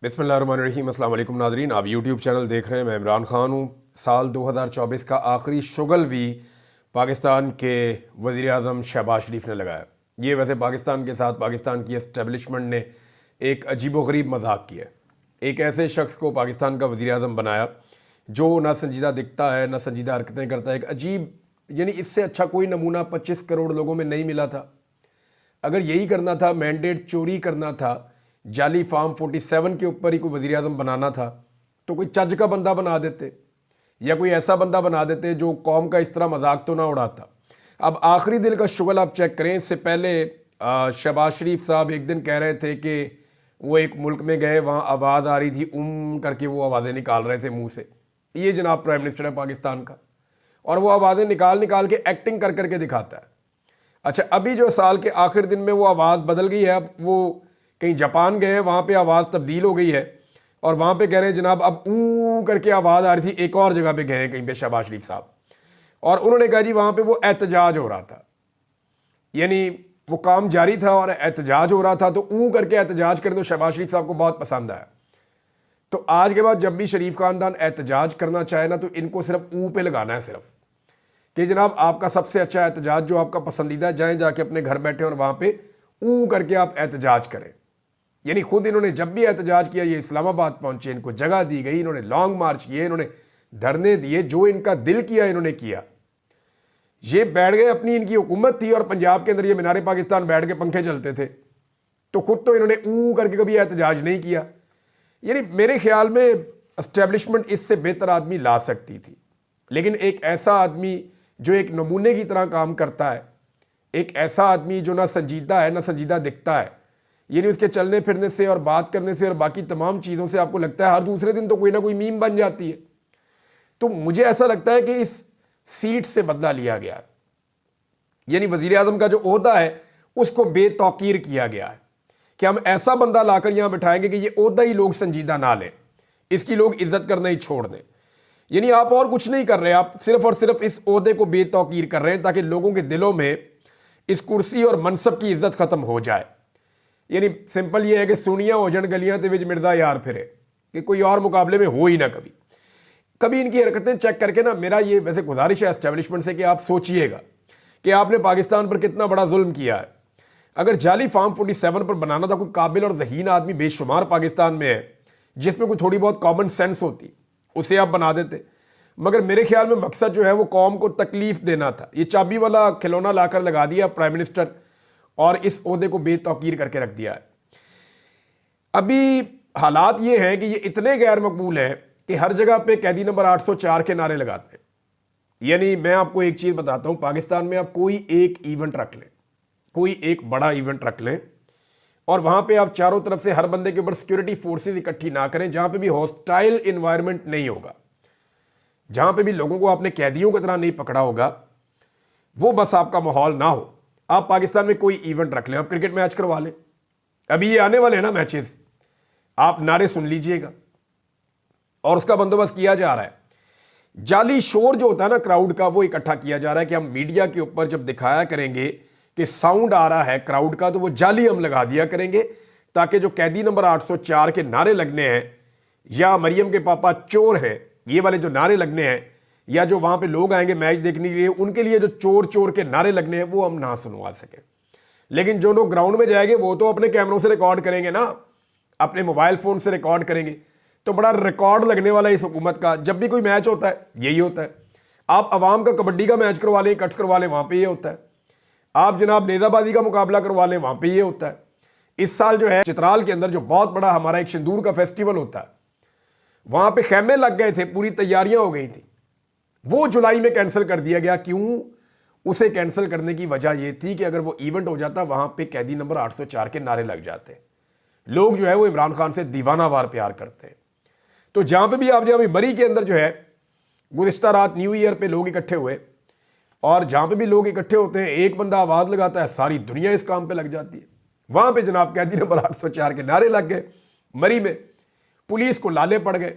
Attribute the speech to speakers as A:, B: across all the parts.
A: बिस्मिल्लाहिर्रहमानिर्रहीम। अस्सलाम वालेकुम नादरीन, आप यूट्यूब चैनल देख रहे हैं। मैं इमरान ख़ान हूँ। साल 2024 का आखिरी शुगल भी पाकिस्तान के वज़ीर आज़म शहबाज शरीफ ने लगाया। ये वैसे पाकिस्तान के साथ पाकिस्तान की एस्टेब्लिशमेंट ने एक अजीबोगरीब मजाक किया। एक ऐसे शख्स को पाकिस्तान का वज़ीर आज़म बनाया जो ना संजीदा दिखता है, ना संजीदा हरकतें करता है। एक अजीब, यानी इससे अच्छा कोई नमूना 25 करोड़ लोगों में नहीं मिला था। अगर यही करना था, मैंडेट चोरी करना था, जाली फार्म 47 के ऊपर ही कोई वज़ीर आज़म बनाना था, तो कोई चज का बंदा बना देते या कोई ऐसा बंदा बना देते जो कौम का इस तरह मजाक तो ना उड़ाता। अब आखिरी दिल का शुगल आप चेक करें। इससे पहले शहबाज शरीफ साहब एक दिन कह रहे थे कि वो एक मुल्क में गए, वहाँ आवाज़ आ रही थी करके वो आवाज़ें निकाल रहे थे मुँह से। ये जनाब प्राइम मिनिस्टर है पाकिस्तान का, और वो आवाज़ें निकाल निकाल के एक्टिंग कर करके दिखाता है। अच्छा, अभी जो साल के आखिर दिन में वो आवाज़ बदल गई है। अब वो कहीं जापान गए हैं, वहाँ पे आवाज़ तब्दील हो गई है और वहाँ पे कह रहे हैं जनाब अब ऊ करके आवाज़ आ रही थी। एक और जगह पे गए हैं कहीं पे शहबाज शरीफ साहब, और उन्होंने कहा जी वहाँ पे वो एहतजाज हो रहा था, यानी वो काम जारी था और एहतजाज हो रहा था, तो ऊ करके एहतजाज करने तो शहबाज शरीफ साहब को बहुत पसंद आया। तो आज के बाद जब भी शरीफ खानदान एहतजाज करना चाहे ना, तो इनको सिर्फ ऊ पे लगाना है, सिर्फ कि जनाब आपका सबसे अच्छा एहतजाज जो आपका पसंदीदा, जाएँ जाके अपने घर बैठे और वहाँ पे ऊ करके आप एहतजाज करें। यानी खुद इन्होंने जब भी एहतजाज किया, ये इस्लामाबाद पहुंचे, इनको जगह दी गई, इन्होंने लॉन्ग मार्च किए, इन्होंने धरने दिए, जो इनका दिल किया इन्होंने किया। ये बैठ गए, अपनी इनकी हुकूमत थी और पंजाब के अंदर ये मीनारे पाकिस्तान बैठ के पंखे चलते थे, तो खुद तो इन्होंने ऊ करके कभी एहतजाज नहीं किया। यानी मेरे ख्याल में एस्टेब्लिशमेंट इससे बेहतर आदमी ला सकती थी, लेकिन एक ऐसा आदमी जो एक नमूने की तरह काम करता है, एक ऐसा आदमी जो ना संजीदा है ना संजीदा दिखता है, यानी उसके चलने फिरने से और बात करने से और बाकी तमाम चीज़ों से आपको लगता है हर दूसरे दिन तो कोई ना कोई मीम बन जाती है। तो मुझे ऐसा लगता है कि इस सीट से बदला लिया गया, यानी वज़ीर आज़म का जो ओहदा है उसको बेतौकीर किया गया है कि हम ऐसा बंदा लाकर यहाँ बिठाएंगे कि ये ओहदा ही लोग संजीदा ना लें, इसकी लोग इज्जत करना ही छोड़ दें। यानी आप और कुछ नहीं कर रहे, आप सिर्फ और सिर्फ इस ओहदे को बेतौकीर कर रहे हैं ताकि लोगों के दिलों में इस कुर्सी और मनसब की इज्जत ख़त्म हो जाए। यानी सिंपल ये है कि सुनिया हो जन गलियां ते विच मिर्जा यार फिरे, कि कोई और मुकाबले में हो ही ना कभी। कभी इनकी हरकतें चेक करके ना, मेरा ये वैसे गुजारिश है एस्टेब्लिशमेंट से कि आप सोचिएगा कि आपने पाकिस्तान पर कितना बड़ा जुल्म किया है। अगर जाली फार्म 47 पर बनाना था, कोई काबिल और ज़हीन आदमी बेशुमार पाकिस्तान में है जिसमें कोई थोड़ी बहुत कॉमन सेंस होती, उसे आप बना देते। मगर मेरे ख्याल में मकसद जो है वो कौम को तकलीफ देना था। ये चाबी वाला खिलौना लाकर लगा दिया प्राइम मिनिस्टर और इस ओहदे को बेतौकीर करके रख दिया है। अभी हालात ये हैं कि ये इतने गैर मकबूल हैं कि हर जगह पे कैदी नंबर 804 के नारे लगाते हैं। यानी मैं आपको एक चीज़ बताता हूँ, पाकिस्तान में आप कोई एक इवेंट रख लें, कोई एक बड़ा इवेंट रख लें, और वहाँ पे आप चारों तरफ से हर बंदे के ऊपर सिक्योरिटी फोर्सेज इकट्ठी ना करें, जहाँ पे भी हॉस्टाइल इन्वायरमेंट नहीं होगा, जहाँ पे भी लोगों को आपने कैदियों की तरह नहीं पकड़ा होगा, वो बस आपका माहौल ना हो। आप पाकिस्तान में कोई इवेंट रख लें, आप क्रिकेट मैच करवा लें, अभी ये आने वाले हैं ना मैचेस, आप नारे सुन लीजिएगा, और उसका बंदोबस्त किया जा रहा है। जाली शोर जो होता है ना क्राउड का, वो इकट्ठा किया जा रहा है कि हम मीडिया के ऊपर जब दिखाया करेंगे कि साउंड आ रहा है क्राउड का, तो वो जाली हम लगा दिया करेंगे ताकि जो कैदी नंबर 804 के नारे लगने हैं या मरियम के पापा चोर हैं, ये वाले जो नारे लगने हैं, या जो वहाँ पे लोग आएंगे मैच देखने के लिए, उनके लिए जो चोर चोर के नारे लगने हैं, वो हम ना सुनवा सकें। लेकिन जो लोग ग्राउंड में जाएंगे वो तो अपने कैमरों से रिकॉर्ड करेंगे ना, अपने मोबाइल फ़ोन से रिकॉर्ड करेंगे। तो बड़ा रिकॉर्ड लगने वाला इस हुकूमत का, जब भी कोई मैच होता है यही होता है। आप अवाम का कबड्डी का मैच करवा लें, कट करवा लें, वहाँ पर ये होता है। आप जनाब नेज़ाबाजी का मुकाबला करवा लें, वहाँ पर ये होता है। इस साल जो है चित्राल के अंदर जो बहुत बड़ा हमारा एक सिंदूर का फेस्टिवल होता है, वहाँ पर खेमे लग गए थे, पूरी तैयारियाँ हो गई थी, वो जुलाई में कैंसिल कर दिया गया। क्यों? उसे कैंसिल करने की वजह यह थी कि अगर वो इवेंट हो जाता, वहां पे कैदी नंबर 804 के नारे लग जाते। लोग जो है वो इमरान खान से दीवानावार प्यार करते हैं। तो जहां पे भी आप जहां बरी के अंदर जो है गुज़िश्ता रात न्यू ईयर पे लोग इकट्ठे हुए, और जहां पे भी लोग इकट्ठे होते हैं एक बंदा आवाज़ लगाता है, सारी दुनिया इस काम पे लग जाती है। वहां पे जनाब कैदी नंबर 804 के नारे लग गए, मरी में पुलिस को लाले पड़ गए।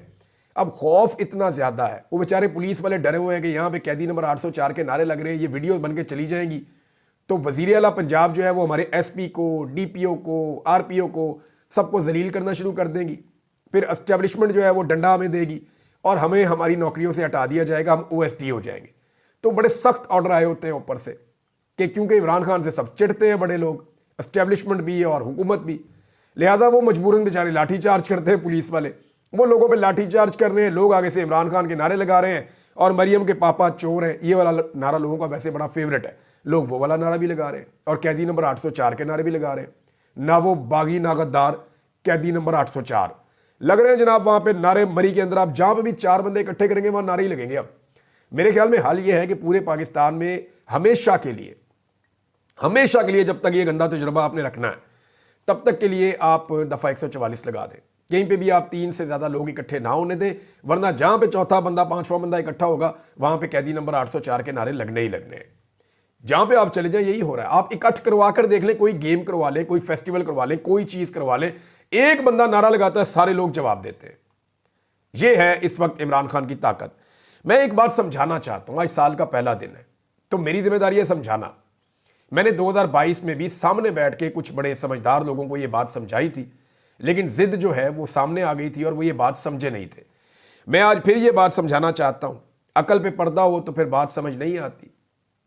A: अब खौफ इतना ज़्यादा है, वो बेचारे पुलिस वाले डरे हुए हैं कि यहाँ पे कैदी नंबर 804 के नारे लग रहे हैं, ये वीडियो बन के चली जाएंगी तो वज़ीर आला पंजाब जो है वो हमारे एसपी को, डीपीओ को, आरपीओ को, सबको जलील करना शुरू कर देंगी। फिर एस्टेब्लिशमेंट जो है वो डंडा हमें देगी और हमें हमारी नौकरियों से हटा दिया जाएगा, हम OSD हो जाएंगे। तो बड़े सख्त ऑर्डर आए होते हैं ऊपर से कि क्योंकि इमरान खान से सब चिढ़ते हैं बड़े लोग, एस्टेब्लिशमेंट भी और हुकूमत भी, लिहाजा वो मजबूरन बेचारे लाठी चार्ज करते हैं। पुलिस वाले वो लोगों पे लाठी चार्ज कर रहे हैं, लोग आगे से इमरान खान के नारे लगा रहे हैं और मरियम के पापा चोर हैं, ये वाला नारा लोगों का वैसे बड़ा फेवरेट है, लोग वो वाला नारा भी लगा रहे हैं और कैदी नंबर 804 के नारे भी लगा रहे हैं। ना वो बागी ना गद्दार, कैदी नंबर 804 लग रहे हैं जनाब। वहां पे नारे मरी के अंदर आप जहां पे भी 4 बंदे इकट्ठे करेंगे वहां नारे ही लगेंगे। अब मेरे ख्याल में हाल ये है कि पूरे पाकिस्तान में हमेशा के लिए जब तक ये गंदा तजुर्बा आपने रखना है तब तक के लिए आप दफ़ा 144 लगा दें। कहीं पे भी आप 3 से ज़्यादा लोग इकट्ठे ना होने दें, वरना जहां पे चौथा बंदा 5वां बंदा इकट्ठा होगा वहां पे कैदी नंबर 804 के नारे लगने ही लगने हैं। जहां पे आप चले जाएं यही हो रहा है। आप इकट्ठ करवा कर देख लें, कोई गेम करवा लें, कोई फेस्टिवल करवा लें, कोई चीज़ करवा लें, एक बंदा नारा लगाता है, सारे लोग जवाब देते हैं। यह है इस वक्त इमरान खान की ताकत। मैं एक बात समझाना चाहता हूं, आज साल का पहला दिन है तो मेरी जिम्मेदारी है समझाना। मैंने 2022 में भी सामने बैठ के कुछ बड़े समझदार लोगों को यह बात समझाई थी, लेकिन जिद जो है वो सामने आ गई थी और वो ये बात समझे नहीं थे। मैं आज फिर ये बात समझाना चाहता हूं। अकल पे पर्दा हो तो फिर बात समझ नहीं आती,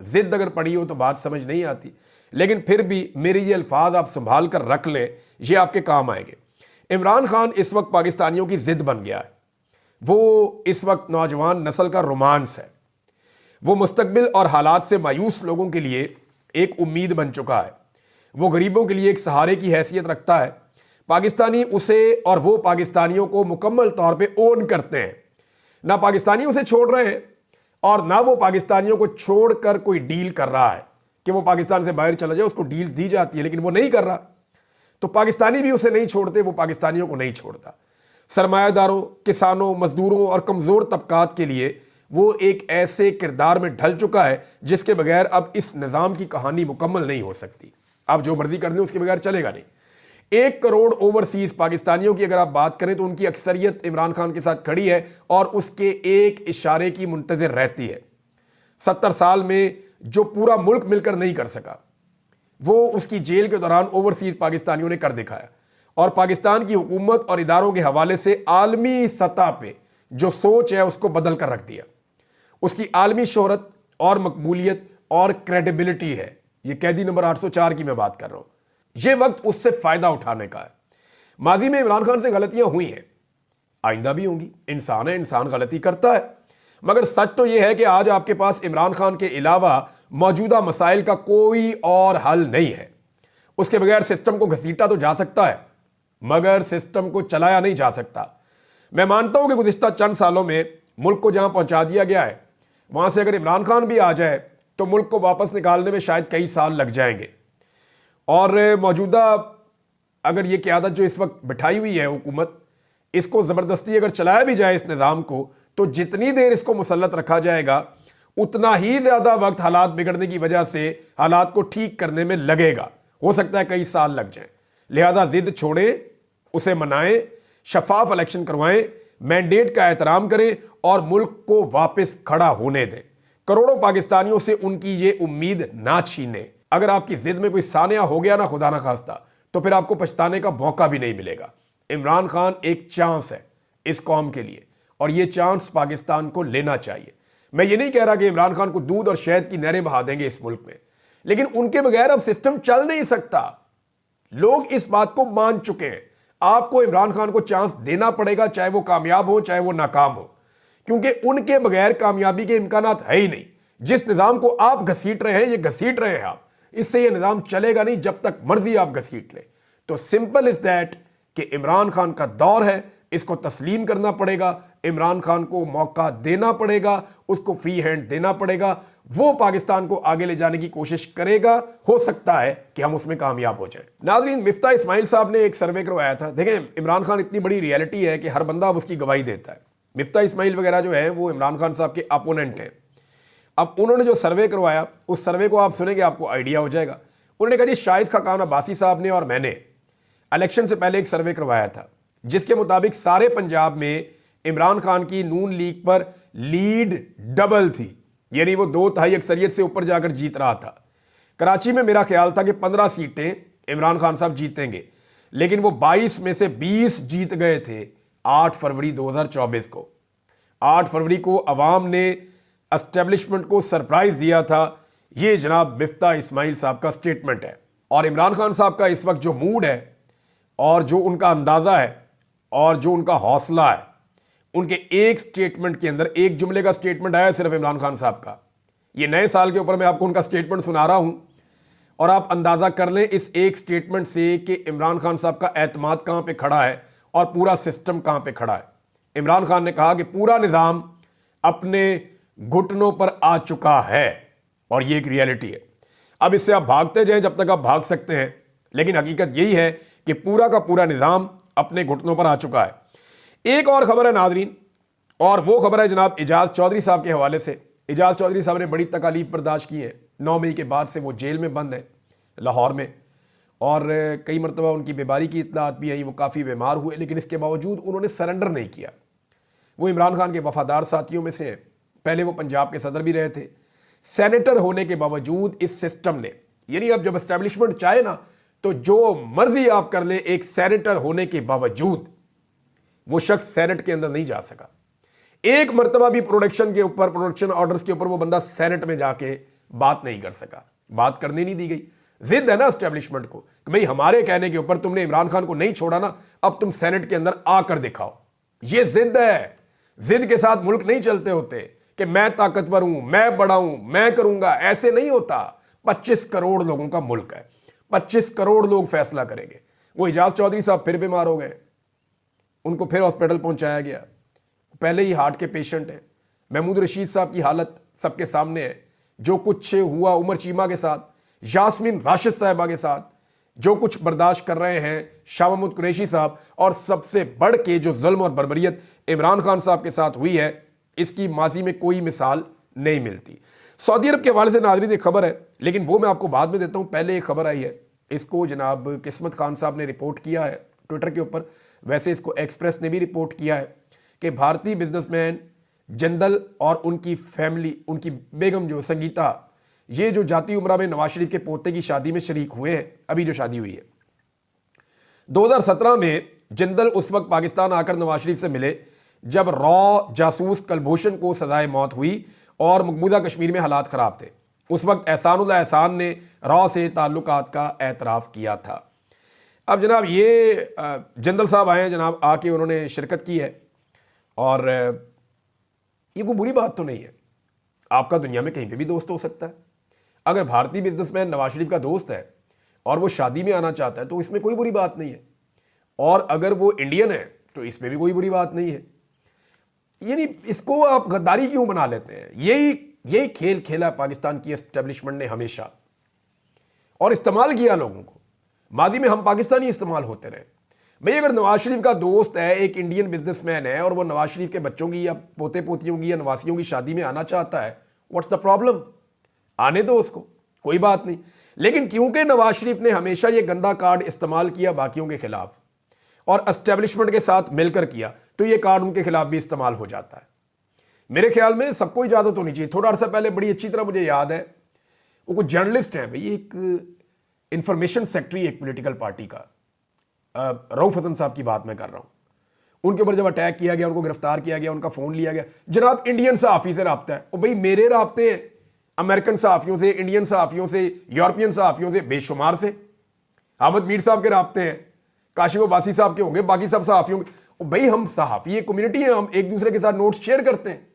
A: जिद अगर पड़ी हो तो बात समझ नहीं आती, लेकिन फिर भी मेरे ये अल्फाज आप संभाल कर रख लें, ये आपके काम आएंगे। इमरान खान इस वक्त पाकिस्तानियों की जिद बन गया है। वो इस वक्त नौजवान नस्ल का रोमांस है। वो मुस्तकबिल और हालात से मायूस लोगों के लिए एक उम्मीद बन चुका है। वो गरीबों के लिए एक सहारे की हैसियत रखता है। पाकिस्तानी उसे और वो पाकिस्तानियों को मुकम्मल तौर पे ओन करते हैं। ना पाकिस्तानी उसे छोड़ रहे हैं और ना वो पाकिस्तानियों को छोड़कर कोई डील कर रहा है कि वो पाकिस्तान से बाहर चला जाए, उसको डील्स दी जाती है लेकिन वो नहीं कर रहा। तो पाकिस्तानी भी उसे नहीं छोड़ते, वो पाकिस्तानियों को नहीं छोड़ता। सरमायादारों, किसानों, मजदूरों और कमज़ोर तबकात के लिए वो एक ऐसे किरदार में ढल चुका है जिसके बगैर अब इस निज़ाम की कहानी मुकम्मल नहीं हो सकती। आप जो मर्जी कर लें उसके बगैर चलेगा नहीं। 1 करोड़ ओवरसीज पाकिस्तानियों की अगर आप बात करें तो उनकी अक्सरियत इमरान खान के साथ खड़ी है और उसके एक इशारे की मुंतज़िर रहती है। 70 साल में जो पूरा मुल्क मिलकर नहीं कर सका वो उसकी जेल के दौरान ओवरसीज पाकिस्तानियों ने कर दिखाया और पाकिस्तान की हुकूमत और इदारों के हवाले से आलमी सतह पे जो सोच है उसको बदल कर रख दिया। उसकी आलमी शोहरत और मकबूलियत और क्रेडिबिलिटी है। ये कैदी नंबर 804 की मैं बात कर रहा हूं। यह वक्त उससे फायदा उठाने का है। माजी में इमरान खान से गलतियां हुई हैं, आइंदा भी होंगी। इंसान है, इंसान गलती करता है, मगर सच तो यह है कि आज आपके पास इमरान खान के अलावा मौजूदा मसाइल का कोई और हल नहीं है। उसके बगैर सिस्टम को घसीटा तो जा सकता है मगर सिस्टम को चलाया नहीं जा सकता। मैं मानता हूं कि गुज़िश्ता चंद सालों में मुल्क को जहां पहुंचा दिया गया है वहां से अगर इमरान खान भी आ जाए तो मुल्क को वापस निकालने में शायद कई साल लग जाएंगे। और मौजूदा अगर ये क़यादत जो इस वक्त बिठाई हुई है हुकूमत, इसको ज़बरदस्ती अगर चलाया भी जाए इस निज़ाम को, तो जितनी देर इसको मुसल्लत रखा जाएगा उतना ही ज़्यादा वक्त हालात बिगड़ने की वजह से हालात को ठीक करने में लगेगा। हो सकता है कई साल लग जाए। लिहाजा जिद छोड़ें, उसे मनाएं, शफाफ इलेक्शन करवाएं, मैंडेट का एहतराम करें और मुल्क को वापस खड़ा होने दें। करोड़ों पाकिस्तानियों से उनकी ये उम्मीद ना छीनें। अगर आपकी जिद में कोई सानिया हो गया ना, खुदा ना खास्ता, तो फिर आपको पछताने का मौका भी नहीं मिलेगा। इमरान खान एक चांस है इस कौम के लिए और ये चांस पाकिस्तान को लेना चाहिए। मैं ये नहीं कह रहा कि इमरान खान को दूध और शहद की नहरें बहा देंगे इस मुल्क में, लेकिन उनके बगैर अब सिस्टम चल नहीं सकता। लोग इस बात को मान चुके हैं। आपको इमरान खान को चांस देना पड़ेगा, चाहे वो कामयाब हो चाहे वो नाकाम हो, क्योंकि उनके बगैर कामयाबी के इम्कानात है ही नहीं। जिस निज़ाम को आप घसीट रहे हैं, ये घसीट रहे हैं आप, इससे ये निज़ाम चलेगा नहीं जब तक मर्जी आप घसीट लें। तो सिंपल इज दैट कि इमरान खान का दौर है, इसको तस्लीम करना पड़ेगा। इमरान खान को मौका देना पड़ेगा, उसको फ्री हैंड देना पड़ेगा। वो पाकिस्तान को आगे ले जाने की कोशिश करेगा। हो सकता है कि हम उसमें कामयाब हो जाए। नाज़रीन, मिफ्ता इस्माइल साहब ने एक सर्वे करवाया था। देखें, इमरान खान इतनी बड़ी रियलिटी है कि हर बंदा अब उसकी गवाही देता है। मिफ्ता इस्माइल वगैरह जो है वो इमरान खान साहब के अपोनेंट हैं। अब उन्होंने जो सर्वे करवाया, उस सर्वे को आप सुनेंगे आपको आइडिया हो जाएगा। उन्होंने कहा जी, शाहिद खाकान अब्बासी साहब ने और मैंने इलेक्शन से पहले एक सर्वे करवाया था जिसके मुताबिक सारे पंजाब में इमरान खान की नून लीग पर लीड डबल थी, यानी वो 2/3 अक्सरियत से ऊपर जाकर जीत रहा था। कराची में मेरा ख्याल था कि 15 सीटें इमरान खान साहब जीतेंगे, लेकिन वो 22 में से 20 जीत गए थे। 8 फरवरी 2024 को। 8 फरवरी को अवाम ने एस्टेब्लिशमेंट को सरप्राइज दिया था। ये जनाब मिफ्ता इस्माइल साहब का स्टेटमेंट है। और इमरान खान साहब का इस वक्त जो मूड है और जो उनका अंदाज़ा है और जो उनका हौसला है, उनके एक स्टेटमेंट के अंदर, एक जुमले का स्टेटमेंट आया सिर्फ इमरान खान साहब का। ये नए साल के ऊपर मैं आपको उनका स्टेटमेंट सुना रहा हूं और आप अंदाज़ा कर लें इस एक स्टेटमेंट से कि इमरान खान साहब का एतमाद कहां पे खड़ा है और पूरा सिस्टम कहां पे खड़ा है। इमरान खान ने कहा कि पूरा निज़ाम अपने घुटनों पर आ चुका है और ये एक रियलिटी है। अब इससे आप भागते जाएं जब तक आप भाग सकते हैं, लेकिन हकीकत यही है कि पूरा का पूरा निज़ाम अपने घुटनों पर आ चुका है। एक और खबर है नादरीन, और वो खबर है जनाब एजाज चौधरी साहब के हवाले से। एजाज चौधरी साहब ने बड़ी तकालीफ बर्दाश्त की है। 9 मई के बाद से वो जेल में बंद है लाहौर में, और कई मरतबा उनकी बीमारी की इत्तलात भी आई, वो काफ़ी बीमार हुए, लेकिन इसके बावजूद उन्होंने सरेंडर नहीं किया। वो इमरान खान के वफादार साथियों में से हैं। पहले वो पंजाब के सदर भी रहे थे। सेनेटर होने के बावजूद इस सिस्टम ने, यानी अब जब एस्टेब्लिशमेंट चाहे ना तो जो मर्जी आप कर ले, एक सेनेटर होने के बावजूद वो शख्स सेनेट के अंदर नहीं जा सका। एक मरतबा भी प्रोडक्शन ऑर्डर्स के ऊपर वो बंदा सेनेट में जाके बात नहीं कर सका, बात करने नहीं दी गई। जिद है ना एस्टेब्लिशमेंट को कि भाई हमारे कहने के ऊपर तुमने इमरान खान को नहीं छोड़ा ना, अब तुम सेनेट के अंदर आकर दिखाओ। ये जिद है। जिद के साथ मुल्क नहीं चलते होते कि मैं ताकतवर हूं, मैं बड़ा हूं, मैं करूंगा, ऐसे नहीं होता। 25 करोड़ लोगों का मुल्क है, 25 करोड़ लोग फैसला करेंगे। वो एजाज चौधरी साहब फिर बीमार हो गए, उनको फिर हॉस्पिटल पहुंचाया गया। पहले ही हार्ट के पेशेंट हैं। महमूद रशीद साहब की हालत सबके सामने है। जो कुछ हुआ उमर चीमा के साथ, यास्मीन राशिद साहिबा के साथ, जो कुछ बर्दाश्त कर रहे हैं शाह महमूद कुरैशी साहब, और सबसे बढ़ के जो जुल्म और बर्बरियत इमरान खान साहब के साथ हुई है, इसकी माजी में कोई मिसाल नहीं मिलती। सऊदी अरब के हवाले से नाज़रीन एक खबर है, लेकिन वो मैं आपको बाद में देता हूँ। पहले एक खबर आई है, इसको जनाब किस्मत खान साहब ने रिपोर्ट किया है ट्विटर के ऊपर। वैसे इसको एक्सप्रेस ने भी रिपोर्ट किया है कि भारतीय बिजनेसमैन जंदल और उनकी फैमिली, उनकी बेगम जो संगीता, ये जो जाती उम्रा में नवाज शरीफ के पोते की शादी में शरीक हुए हैं। अभी जो शादी हुई है 2017 में, जंदल उस वक्त पाकिस्तान आकर नवाज शरीफ से मिले जब रॉ जासूस कुलभूषण को सजाए मौत हुई और मकबूजा कश्मीर में हालात ख़राब थे। उस वक्त एहसानुल्लाह एहसान ने रॉ से ताल्लुकात का एतराफ़ किया था। अब जनाब ये जंदल साहब आए हैं, जनाब आके उन्होंने शिरकत की है, और ये कोई बुरी बात तो नहीं है। आपका दुनिया में कहीं पे भी दोस्त हो सकता है। अगर भारतीय बिजनेसमैन नवाज शरीफ का दोस्त है और वो शादी में आना चाहता है तो इसमें कोई बुरी बात नहीं है, और अगर वो इंडियन है तो इसमें भी कोई बुरी बात नहीं है। यानी इसको आप गद्दारी क्यों बना लेते हैं? यही खेल खेला पाकिस्तान की एस्टेब्लिशमेंट ने हमेशा, और इस्तेमाल किया लोगों को। मादी में हम पाकिस्तानी इस्तेमाल होते रहे। भाई अगर नवाज शरीफ का दोस्त है, एक इंडियन बिजनेसमैन है, और वो नवाज शरीफ के बच्चों की या पोते पोतियों की या नवासियों की शादी में आना चाहता है, व्हाट्स द प्रॉब्लम? आने दो उसको, कोई बात नहीं। लेकिन क्योंकि नवाज शरीफ ने हमेशा ये गंदा कार्ड इस्तेमाल किया बाकियों के खिलाफ और एस्टेब्लिशमेंट के साथ मिलकर किया, तो ये कार्ड उनके खिलाफ भी इस्तेमाल हो जाता है। मेरे ख्याल में सबको इजाजत होनी चाहिए। थोड़ा अर्सा पहले बड़ी अच्छी तरह मुझे याद है, वो कुछ जर्नलिस्ट हैं, भाई एक इंफॉर्मेशन सेक्रेटरी एक पॉलिटिकल पार्टी का, रऊफ हसन साहब की बात मैं कर रहा हूं। उनके ऊपर जब अटैक किया गया, उनको गिरफ्तार किया गया, उनका फोन लिया गया। जनाब इंडियन सहाफ़ी से रब्ता है, और भाई मेरे रब्ते हैं अमेरिकन सहाफ़ियों से, इंडियन सहाफ़ियों से, यूरोपियन सहाफ़ियों से, बेशुमार से। अहमद मीर साहब के रब्ते हैं, काशिफ अब्बासी साहब के होंगे, बाकी सब सहाफ़ियों के। भाई हम सहाफ़ी एक कम्युनिटी है, हम एक दूसरे के साथ नोट्स शेयर करते हैं।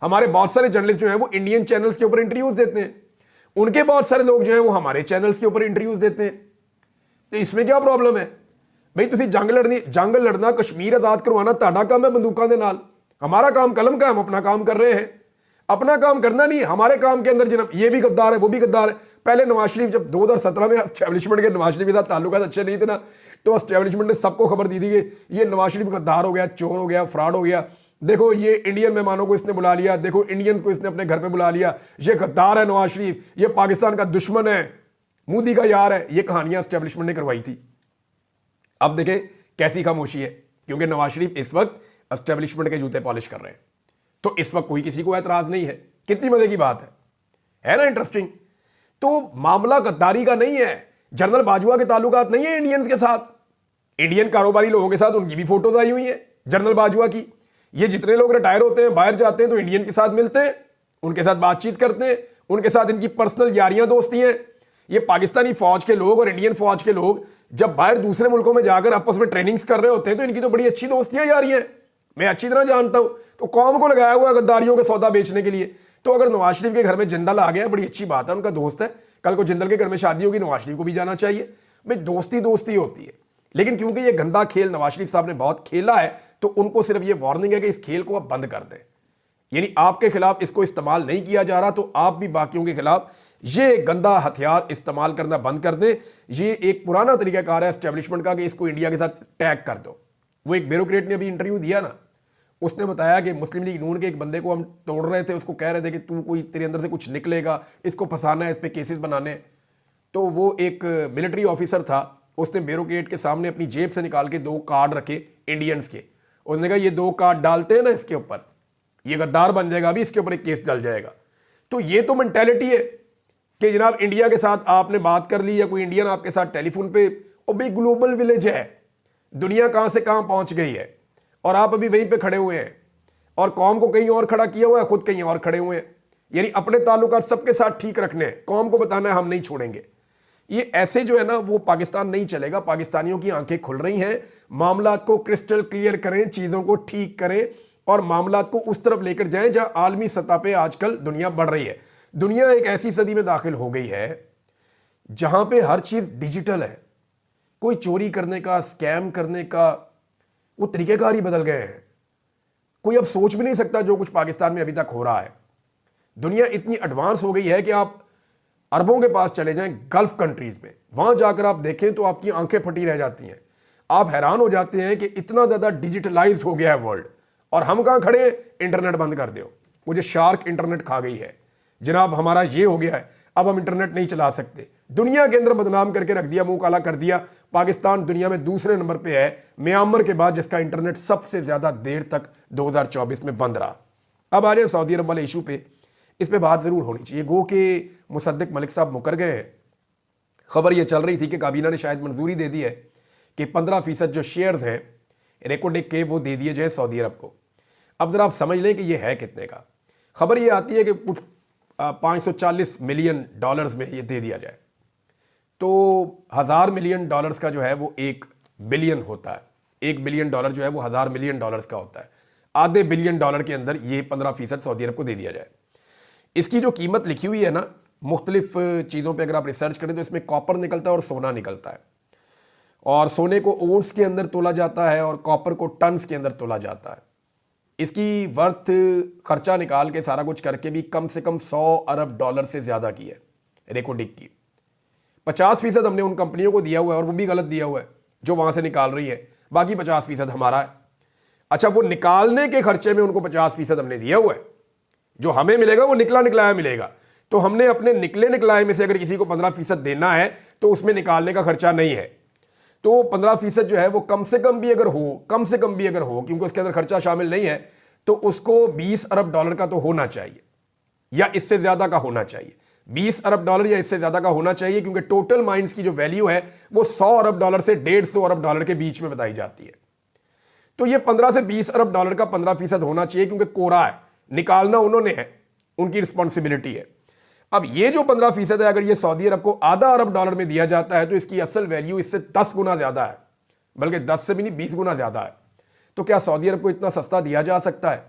A: हमारे बहुत सारे जर्नलिस्ट जो हैं वो इंडियन चैनल्स के ऊपर इंटरव्यूज देते हैं, उनके बहुत सारे लोग जो हैं वो हमारे चैनल्स के ऊपर इंटरव्यूज देते हैं। तो इसमें क्या प्रॉब्लम है? भाई तुसी जंग लड़ना, कश्मीर आज़ाद करवाना तुहाडा काम है बंदूकों के नाल। हमारा काम कलम का, हम अपना काम कर रहे हैं। अपना काम करना नहीं, हमारे काम के अंदर जनाब ये भी गद्दार है, वो भी गद्दार है। पहले नवाज शरीफ जब 2017 में एस्टेब्लिशमेंट के नवाज शरीफ के साथ ताल्लुकात अच्छे नहीं थे ना, तो एस्टेब्लिशमेंट ने सबको खबर दी थी कि ये नवाज शरीफ गद्दार हो गया, चोर हो गया, फ्रॉड हो गया। देखो ये इंडियन मेहमानों को इसने बुला लिया, देखो इंडियन को इसने अपने घर पे बुला लिया, ये गद्दार है नवाज शरीफ, ये पाकिस्तान का दुश्मन है, मोदी का यार है। ये कहानियां एस्टेब्लिशमेंट ने करवाई थी। अब देखें कैसी खामोशी है, क्योंकि नवाज शरीफ इस वक्त एस्टेब्लिशमेंट के जूते पॉलिश कर रहे हैं, तो इस वक्त कोई किसी को एतराज नहीं है। कितनी मजे की बात है ना? इंटरेस्टिंग। तो मामला गद्दारी का नहीं है, जनरल बाजवा के ताल्लुकात नहीं है इंडियंस के साथ। इंडियन कारोबारी लोगों के साथ उनकी भी फोटोज आई हुई है, जनरल बाजवा की। ये जितने लोग रिटायर होते हैं, बाहर जाते हैं तो इंडियन के साथ मिलते हैं, उनके साथ बातचीत करते हैं, उनके साथ इनकी पर्सनल यारियां दोस्ती हैं। ये पाकिस्तानी फौज के लोग और इंडियन फौज के लोग जब बाहर दूसरे मुल्कों में जाकर आपस में ट्रेनिंग्स कर रहे होते हैं तो इनकी तो बड़ी अच्छी दोस्तियां यारियां हैं, मैं अच्छी तरह जानता हूं। तो कौम को लगाया हुआ गद्दारियों का सौदा बेचने के लिए। तो अगर नवाज शरीफ के घर में जिंदल आ गया, बड़ी अच्छी बात है, उनका दोस्त है, कल को जिंदल के घर में शादी होगी, नवाज शरीफ को भी जाना चाहिए। भाई दोस्ती दोस्ती होती है, लेकिन क्योंकि ये गंदा खेल नवाज शरीफ साहब ने बहुत खेला है तो उनको सिर्फ ये वार्निंग है कि इस खेल को आप बंद कर दें। यानी आपके खिलाफ इसको इस्तेमाल नहीं किया जा रहा तो आप भी बाकियों के खिलाफ ये गंदा हथियार इस्तेमाल करना बंद कर दें। ये एक पुराना तरीकाकार है एस्टेब्लिशमेंट का कि इसको इंडिया के साथ टैग कर दो। वो एक ब्यूरोक्रेट ने अभी इंटरव्यू दिया ना, उसने बताया कि मुस्लिम लीग नून के एक बंदे को हम तोड़ रहे थे, उसको कह रहे थे कि तू कोई तेरे अंदर से कुछ निकलेगा, इसको फंसाना है, इस पर केसेस बनाने। तो वो एक मिलिट्री ऑफिसर था, उसने ब्यूरोक्रेट के सामने अपनी जेब से निकाल के 2 कार्ड रखे इंडियंस के। उसने कहा ये 2 कार्ड डालते हैं ना इसके ऊपर, ये गद्दार बन जाएगा, अभी इसके ऊपर एक केस डल जाएगा। तो ये तो मेंटालिटी है कि जनाब इंडिया के साथ आपने बात कर ली या कोई इंडियन आपके साथ टेलीफोन पे, और भाई ग्लोबल विलेज है, दुनिया कहां से कहां पहुंच गई है और आप अभी वहीं पे खड़े हुए हैं और कौम को कहीं और खड़ा किया हुआ है, खुद कहीं और खड़े हुए हैं। यानी अपने ताल्लुकात सबके साथ ठीक रखने हैं, कौम को बताना है हम नहीं छोड़ेंगे। ये ऐसे जो है ना वो पाकिस्तान नहीं चलेगा। पाकिस्तानियों की आंखें खुल रही हैं, मामलात को क्रिस्टल क्लियर करें, चीज़ों को ठीक करें और मामलात को उस तरफ लेकर जाएं जहां आलमी सतह पे आजकल दुनिया बढ़ रही है। दुनिया एक ऐसी सदी में दाखिल हो गई है जहां पे हर चीज़ डिजिटल है। कोई चोरी करने का, स्कैम करने का वो तरीक़ेकार ही बदल गए हैं। कोई अब सोच भी नहीं सकता जो कुछ पाकिस्तान में अभी तक हो रहा है। दुनिया इतनी एडवांस हो गई है कि आप अरबों के पास चले जाएं, गल्फ कंट्रीज में, वहां जाकर आप देखें तो आपकी आंखें फटी रह जाती हैं। आप हैरान हो जाते हैं कि इतना ज़्यादा डिजिटलाइज्ड हो गया है वर्ल्ड, और हम कहाँ खड़े हैं, इंटरनेट बंद कर दो। मुझे शार्क इंटरनेट खा गई है जनाब, हमारा ये हो गया है, अब हम इंटरनेट नहीं चला सकते। दुनिया के अंदर बदनाम करके रख दिया, मुंह काला कर दिया। पाकिस्तान दुनिया में दूसरे नंबर पे है म्यांमार के बाद, जिसका इंटरनेट सबसे ज़्यादा देर तक 2024 में बंद रहा। अब आ जाए सऊदी अरब वाले इशू पे, इस पर बात ज़रूर होनी चाहिए। गो के मुसद्दिक मलिक साहब मुकर गए हैं। खबर ये चल रही थी कि काबीना ने शायद मंजूरी दे दी है कि 15% जो शेयर्स हैं रेकोडिक के वो दे दिए जाए सऊदी अरब को। अब ज़रा आप समझ लें कि ये है कितने का। खबर ये आती है कि कुछ 540 मिलियन डॉलर्स में ये दे दिया जाए, तो 1000 मिलियन डॉलर्स का जो है वो 1 बिलियन होता है। 1 बिलियन डॉलर जो है वो 1000 मिलियन डॉलर्स का होता है। आधे बिलियन डॉलर के अंदर ये 15% सऊदी अरब को दे दिया जाए। इसकी जो कीमत लिखी हुई है ना, मुख्तलिफ चीज़ों पे अगर आप रिसर्च करें तो इसमें कॉपर निकलता है और सोना निकलता है, और सोने को ओंस के अंदर तोला जाता है और कॉपर को टन्स के अंदर तोला जाता है। इसकी वर्थ खर्चा निकाल के सारा कुछ करके भी कम से कम 100 अरब डॉलर से ज़्यादा की है रेकोडिक की। 50% हमने उन कंपनियों को दिया हुआ है और वो भी गलत दिया हुआ है जो वहाँ से निकाल रही है, बाकी 50% हमारा है। अच्छा, वो निकालने के खर्चे में उनको 50% हमने दिया हुआ है, जो हमें मिलेगा वो निकला निकलाया मिलेगा। तो हमने अपने निकले निकलाए में से अगर किसी को 15% देना है तो उसमें निकालने का खर्चा नहीं है। तो 15% जो है वो कम से कम भी अगर हो, कम से कम भी अगर हो, क्योंकि उसके अंदर खर्चा शामिल नहीं है, तो उसको 20 अरब डॉलर का तो होना चाहिए या इससे ज़्यादा का होना चाहिए। 20 अरब डॉलर या इससे ज़्यादा का होना चाहिए, क्योंकि टोटल माइंस की जो वैल्यू है वो 100 अरब डॉलर से 150 अरब डॉलर के बीच में बताई जाती है। तो ये 15 से 20 अरब डॉलर का 15% होना चाहिए, क्योंकि कोरा है, निकालना उन्होंने है, उनकी रिस्पॉन्सिबिलिटी है। अब ये जो 15% है, अगर ये सऊदी अरब को आधा अरब डॉलर में दिया जाता है तो इसकी असल वैल्यू इससे 10 गुना ज़्यादा है, बल्कि 10 से भी नहीं 20 गुना ज़्यादा है। तो क्या सऊदी अरब को इतना सस्ता दिया जा सकता है?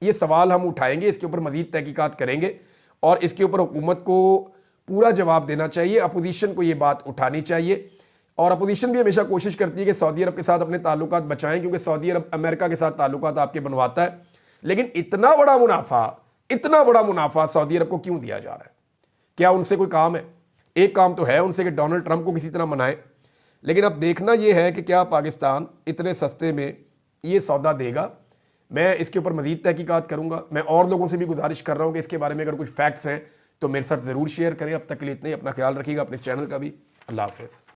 A: ये सवाल हम उठाएंगे, इसके ऊपर मज़ीद तहकीकात करेंगे और इसके ऊपर हुकूमत को पूरा जवाब देना चाहिए। अपोजिशन को ये बात उठानी चाहिए, और अपोजिशन भी हमेशा कोशिश करती है कि सऊदी अरब के साथ अपने ताल्लुकात बचाएं, क्योंकि सऊदी अरब अमेरिका के साथ ताल्लुकात आपके बनवाता है। लेकिन इतना बड़ा मुनाफा सऊदी अरब को क्यों दिया जा रहा है? क्या उनसे कोई काम है? एक काम तो है उनसे कि डोनाल्ड ट्रंप को किसी तरह मनाए, लेकिन अब देखना यह है कि क्या पाकिस्तान इतने सस्ते में ये सौदा देगा। मैं इसके ऊपर मज़ीद तहकीकात करूँगा। मैं और लोगों से भी गुजारिश कर रहा हूँ कि इसके बारे में अगर कुछ फैक्ट्स हैं तो मेरे साथ ज़रूर शेयर करें। अब तक के लिए इतना ही, अपना ख्याल रखिएगा, अपने इस चैनल का भी। अल्लाह हाफ़िज़।